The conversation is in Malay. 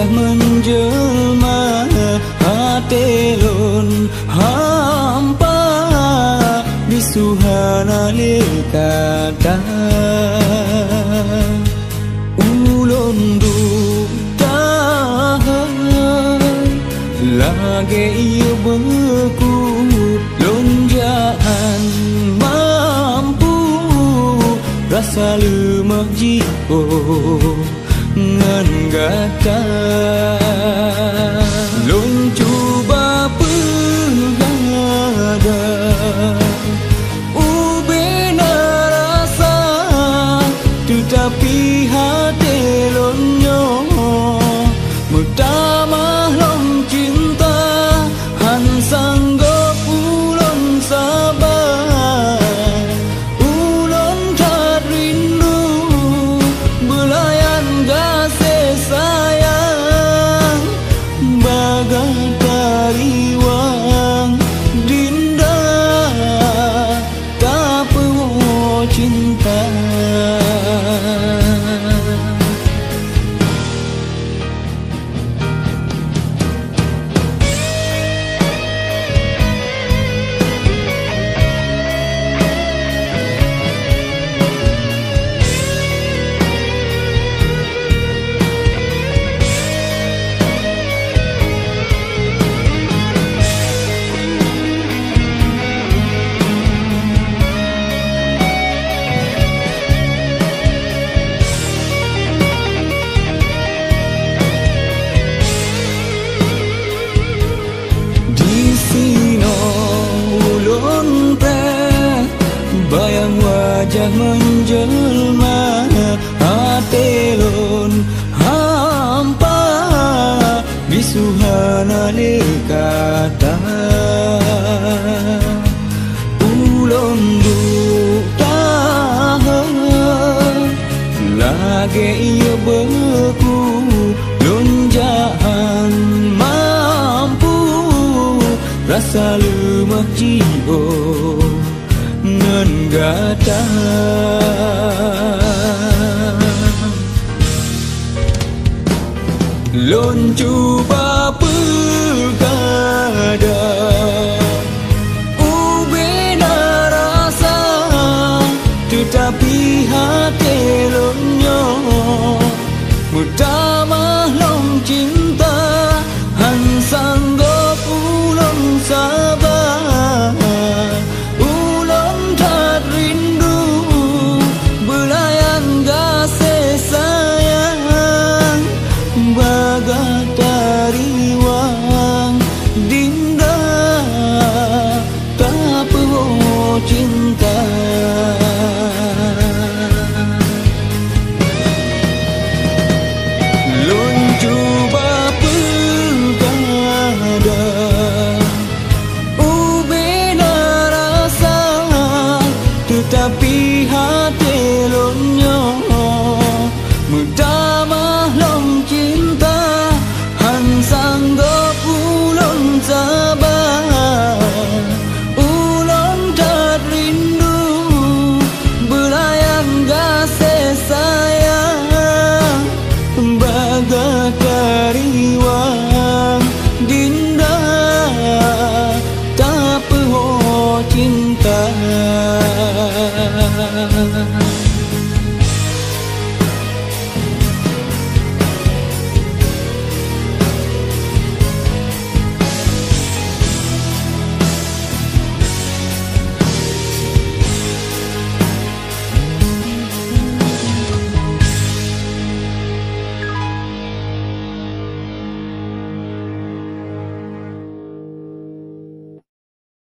wajah menjelma, hatelon hampa bisuhana lekata ulun duta lage iyo beku lonjaan mampu rasa lemah jiwa ngan gata lon cuba pengada ubena rasa tetapi hati lonyo mutamah lom cinta han sanggup ulon sabar ulon tak rindu belayan kasih sayang bagai tariwang dinda tak perlu cinta. Bayang wajah menjelma, hatelon hampa bisuhana lekata ulon duta lage iyo beku lonjaan mampu rasa lemah jiwa ngan gata lon cuba perkada ubena rasa tetapi hati lonyo mutamah lom cinta han sanggup ulon sabar ulon tak rindu belayan kasih sayang bagai tariwang dinda tak perlu cinta. Lon cuba perkada ubena rasa tetapi